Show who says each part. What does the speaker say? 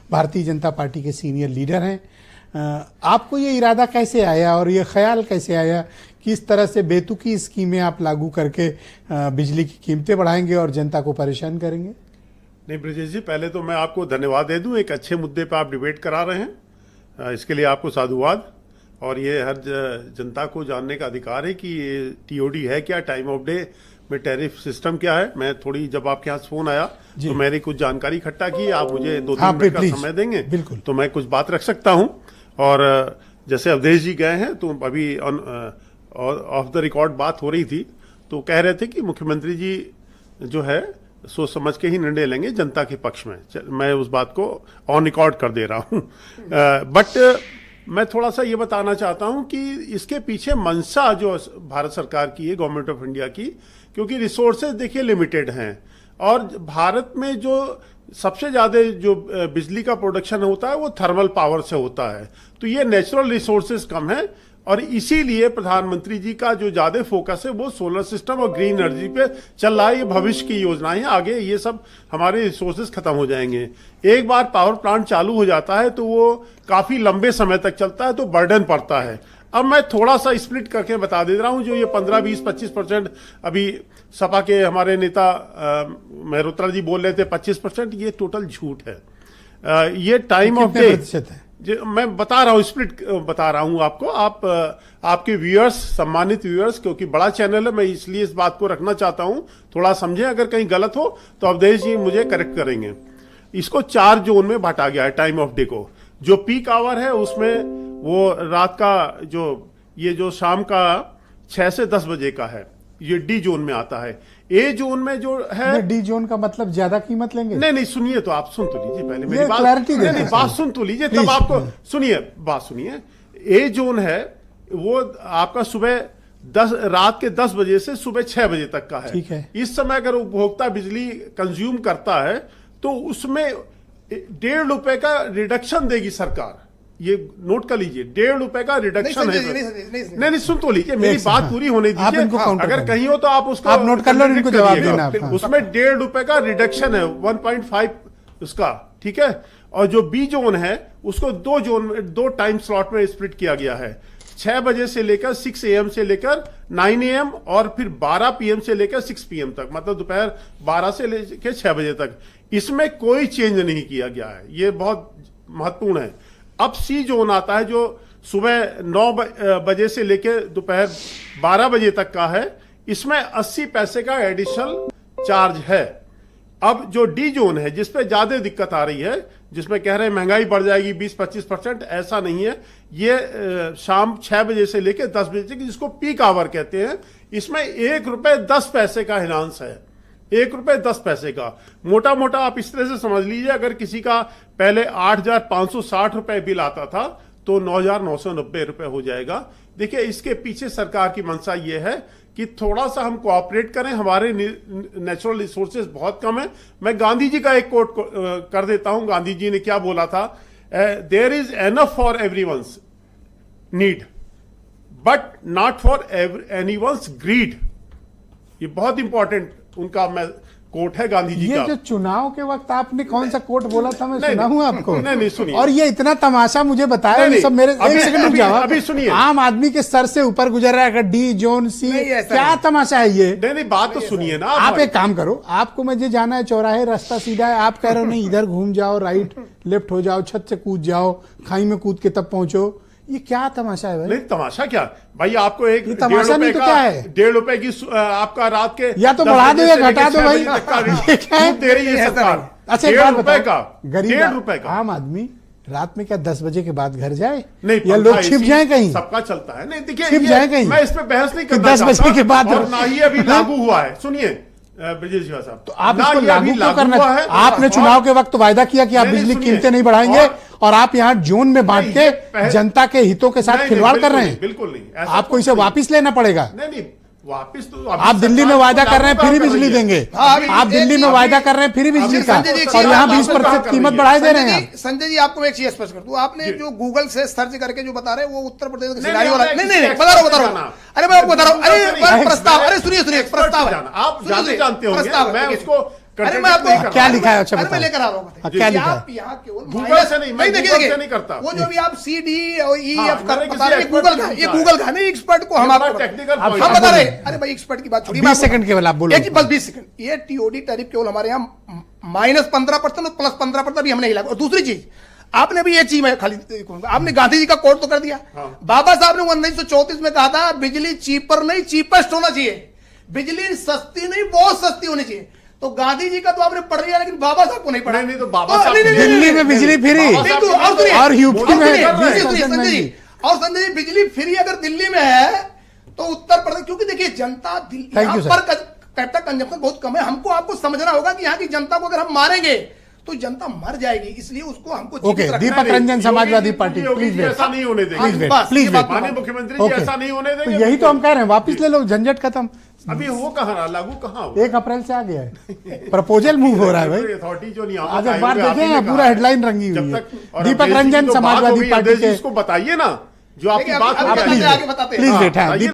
Speaker 1: Bharatiya Janata party के senior leader हैं। आपको ये इरादा कैसे आया और ये ख्याल कैसे आया कि इस तरह से बेतुकी स्कीमें आप लागू करके बिजली की कीमतें बढ़ाएंगे और जनता को परेशान करेंगे?
Speaker 2: नहीं ब्रजेश जी, पहले तो मैं आपको धन्यवाद दे दूं, एक अच्छे मुद्दे पर आप डिबेट करा रहे हैं, इसके लिए आपको साधुवाद। और ये हर जनता को जानने का अधिकार है कि ये टीओडी है क्या, टाइम ऑफ डे में टैरिफ सिस्टम क्या है। मैं थोड़ी, जब आपके यहाँ फोन आया तो मैंने कुछ जानकारी इकट्ठा की, आप मुझे 2-3 मिनट का समय देंगे तो मैं कुछ बात रख सकता हूँ। और जैसे अवधेश जी गए हैं तो अभी ऑफ द रिकॉर्ड बात हो रही थी, तो कह रहे थे कि मुख्यमंत्री जी जो है सोच समझ के ही निर्णय लेंगे जनता के पक्ष में। मैं उस बात को ऑन रिकॉर्ड कर दे रहा हूँ। बट मैं थोड़ा सा ये बताना चाहता हूँ कि इसके पीछे मंशा जो भारत सरकार की है, गवर्नमेंट ऑफ इंडिया की, क्योंकि रिसोर्सेज देखिए लिमिटेड हैं और भारत में जो सबसे ज्यादा जो बिजली का प्रोडक्शन होता है वो थर्मल पावर से होता है, तो ये नेचुरल रिसोर्सेज कम है और इसीलिए प्रधानमंत्री जी का जो ज्यादा फोकस है वो सोलर सिस्टम और ग्रीन एनर्जी पे चल रहा है। ये भविष्य की योजनाएं, आगे ये सब हमारे रिसोर्सेज खत्म हो जाएंगे। एक बार पावर प्लांट चालू हो जाता है तो वो काफी लंबे समय तक चलता है, तो बर्डन पड़ता है। अब मैं थोड़ा सा स्प्लिट करके बता दे रहा हूं, जो ये 15, 20, 25% अभी सपा के हमारे नेता मेहरोत्रा जी बोल रहे थे 25%, ये टोटल झूठ है। ये टाइम ऑफ डे है, मैं बता रहा हूँ, स्प्लिट बता रहा हूँ आपको। आपके व्यूअर्स, सम्मानित व्यूअर्स, क्योंकि बड़ा चैनल है, मैं इसलिए इस बात को रखना चाहता हूँ, थोड़ा समझें। अगर कहीं गलत हो तो अवधेश जी मुझे करेक्ट करेंगे। इसको 4 जोन में बांटा गया है टाइम ऑफ डे को। जो पीक आवर है उसमें वो रात का जो शाम का 6 से 10 बजे का है, ये डी जोन में आता है। ए जोन में जो है,
Speaker 1: डी जोन का मतलब ज्यादा कीमत लेंगे?
Speaker 2: नहीं सुनिए तो, आप सुन तो लीजिए पहले मेरी बात। नहीं बात सुन तो लीजिए, तब आपको सुनिए, बात सुनिए। ए जोन है वो आपका रात के 10 बजे से सुबह 6 बजे तक का है।
Speaker 1: ठीक है।
Speaker 2: इस समय अगर उपभोक्ता बिजली कंज्यूम करता है तो उसमें ₹1.5 का रिडक्शन देगी सरकार। ये नोट कर लीजिए, ₹1.5 का रिडक्शन है। नहीं सुन तो लीजिए, मेरी बात पूरी होने दीजिए। अगर कहीं हो तो आप उसको
Speaker 1: नोट कर लो, इनको जवाब देना।
Speaker 2: उसमें ₹1.5 का रिडक्शन है, 1.5 उसका, ठीक है। और जो बी जोन है उसको 2 टाइम स्लॉट में स्प्लिट किया गया है, 6 बजे से लेकर 6 AM से लेकर 9 AM और फिर 12 PM से लेकर 6 PM तक, मतलब दोपहर 12 से लेकर 6 बजे तक। इसमें कोई चेंज नहीं किया गया है, ये बहुत महत्वपूर्ण है। अब सी जोन आता है जो सुबह 9 बजे से लेकर दोपहर 12 बजे तक का है। इसमें 80 पैसे का एडिशनल चार्ज है। अब जो डी जोन है जिसपे ज्यादा दिक्कत आ रही है, जिसमें कह रहे हैं महंगाई बढ़ जाएगी 20-25%, ऐसा नहीं है। ये शाम 6 बजे से लेकर 10 बजे तक, जिसको पीक आवर कहते हैं, इसमें ₹1.10 का हिलांस है, ₹1.10 का। मोटा मोटा आप इस तरह से समझ लीजिए, अगर किसी का पहले ₹8,560 बिल आता था तो ₹9,990 हो जाएगा। देखिए, इसके पीछे सरकार की मंशा ये है कि थोड़ा सा हम कोऑपरेट करें, हमारे नेचुरल रिसोर्सेज बहुत कम है। मैं गांधी जी का एक कोट कर देता हूं। गांधी जी ने क्या बोला था? There is enough for everyone's need but not for anyone's greed. ये बहुत इंपॉर्टेंट उनका मैं कोट है गांधी जी का।
Speaker 1: ये जो चुनाव के वक्त आपने कौन सा कोट बोला था, मैं सुना हूं आपको।
Speaker 2: नहीं सुनिए।
Speaker 1: और ये इतना तमाशा मुझे बताया, ये सब मेरे एक सेकंड रुक जाओ।
Speaker 2: अभी सुनिए,
Speaker 1: आम आदमी के सर से ऊपर गुजर रहा है, डी जोन सी, क्या तमाशा है ये?
Speaker 2: नहीं बात तो सुनिए ना।
Speaker 1: आप एक काम करो, आपको मुझे जाना है चौराहे, रास्ता सीधा है, आप कह रहे हो नहीं इधर घूम जाओ, राइट लेफ्ट हो जाओ, छत से कूद जाओ, खाई में कूद के तब पहुंचो। ये क्या तमाशा है भाई?
Speaker 2: नहीं तमाशा क्या भाई, आपको एक
Speaker 1: तमाशा नहीं तो क्या है?
Speaker 2: ₹1.5 की आपका रात के
Speaker 1: या तो बढ़ा दो या घटा दो भाई,
Speaker 2: ये क्या है? दे रही है सरकार।
Speaker 1: अच्छा,
Speaker 2: ₹1.5 का,
Speaker 1: गरीब
Speaker 2: ₹1.5 का।
Speaker 1: आम आदमी रात में क्या 10 बजे के बाद घर जाए?
Speaker 2: नहीं,
Speaker 1: या लोग छिप जाए कहीं?
Speaker 2: सबका चलता है। नहीं देखिए,
Speaker 1: छिप जाए कहीं?
Speaker 2: मैं इस पे बहस नहीं करना
Speaker 1: 10 बजे के बाद,
Speaker 2: और ना ही अभी लागू हुआ है। सुनिए ब्रजेश जी साहब,
Speaker 1: तो आप इसको लागू क्यों करना है? आपने चुनाव के वक्त वायदा किया कि आप बिजली कीमतें नहीं बढ़ाएंगे, और आप यहाँ जोन में बांट के जनता के हितों के साथ खिलवाड़ कर रहे हैं।
Speaker 2: बिल्कुल नहीं,
Speaker 1: आपको इसे वापिस लेना पड़ेगा।
Speaker 2: नहीं वापिस तो
Speaker 1: आप दिल्ली में वायदा कर रहे हैं फ्री बिजली देंगे, आप दिल्ली में वायदा कर रहे हैं फ्री बिजली का, और यहाँ 20% कीमत बढ़ाई दे रहे हैं।
Speaker 3: संजय जी, आपको एक चीज स्पष्ट कर दूं, आपने जो गूगल से सर्च करके जो बता रहे हैं वो उत्तर प्रदेश का सिनारियो वाला नहीं बता रहा हूं। अरे मैं आपको बता रहा हूं, अरे प्रस्ताव, अरे सुनिए प्रस्ताव,
Speaker 2: आप जानते होंगे, मैं उसको
Speaker 3: अरे मैं आपको
Speaker 1: क्या लिखा है? अच्छा
Speaker 3: अरे मैं
Speaker 1: बताओ।
Speaker 3: लेकर आ रहा हूँ
Speaker 1: हाँ, क्या लिखा है?
Speaker 3: आप यहाँ केवल
Speaker 2: गूगल से नहीं, मैं
Speaker 3: देखिए
Speaker 2: गूगल
Speaker 3: देखिए,
Speaker 2: से नहीं करता।
Speaker 3: वो जो भी आप सी डी और ई
Speaker 2: हाँ,
Speaker 3: एफ
Speaker 2: मैंने
Speaker 3: बता
Speaker 2: किसी
Speaker 3: रहे
Speaker 2: expert
Speaker 3: गूगल
Speaker 2: से
Speaker 3: का, ये
Speaker 2: पूछा
Speaker 3: गूगल का नहीं, एक्सपर्ट को हम आपको
Speaker 2: टेक्निकल
Speaker 1: आप
Speaker 3: हम बता रहे हैं। अरे भाई एक्सपर्ट की बात छोड़िए,
Speaker 1: 20 सेकंड केवल आप बोलो।
Speaker 3: बस 20 सेकंड। ये टीओडी टैरिफ केवल हमारे यहाँ -15% और +15% भी हमने हिला। और दूसरी चीज आपने भी ये चीज मैं खाली आपने गांधी जी का कोट तो कर दिया। बाबा साहब ने 1934 में कहा था बिजली चीपर नहीं चीपेस्ट होना चाहिए, बिजली सस्ती नहीं बहुत सस्ती होनी चाहिए। तो गांधी जी का तो आपने पढ़ लिया लेकिन बाबा साहब को नहीं पढ़ा।
Speaker 2: नहीं तो बाबा साहब
Speaker 1: दिल्ली में बिजली फ्री और यूपी में 20%
Speaker 3: संजय जी, और संजय जी बिजली फ्री अगर दिल्ली में है तो उत्तर प्रदेश, क्योंकि देखिए जनता
Speaker 1: Thank you,
Speaker 3: यहाँ पर कैपिटल कंजप्शन बहुत कम है। हमको आपको समझना होगा कि यहाँ की जनता को अगर हम मारेंगे तो जनता मर जाएगी, इसलिए उसको हमको
Speaker 1: ओके,
Speaker 3: जीवित रखना है।
Speaker 1: दीपक रंजन समाजवादी पार्टी,
Speaker 2: योगी
Speaker 1: प्लीज
Speaker 2: जी
Speaker 1: वेट,
Speaker 2: ऐसा नहीं होने
Speaker 1: प्लीज
Speaker 2: देंगे।
Speaker 1: वेट,
Speaker 3: बस,
Speaker 1: प्लीज
Speaker 3: ये बात
Speaker 1: वेट।
Speaker 2: माननीय मुख्यमंत्री जी ऐसा नहीं होने
Speaker 1: तो
Speaker 2: देंगे।
Speaker 1: यही तो हम कह रहे हैं, वापिस ले लो, झंझट खत्म।
Speaker 2: अभी वो कहाँ रहा, लागू कहाँ हुआ?
Speaker 1: 1 अप्रैल से आ गया है, प्रपोजल मूव हो रहा है भाई।
Speaker 2: अथॉरिटी जो नहीं
Speaker 1: आज एक बार देखें, पूरा हेडलाइन रंगी हुई है। दीपक रंजन समाजवादी पार्टी के,
Speaker 2: इसको बताइए ना जो आपकी
Speaker 3: देखिए,
Speaker 2: बात
Speaker 3: अभी
Speaker 2: हो रही है।
Speaker 3: आगे बताते हैं।
Speaker 1: प्लीज
Speaker 2: हाँ,
Speaker 1: वेट है।
Speaker 2: आइए।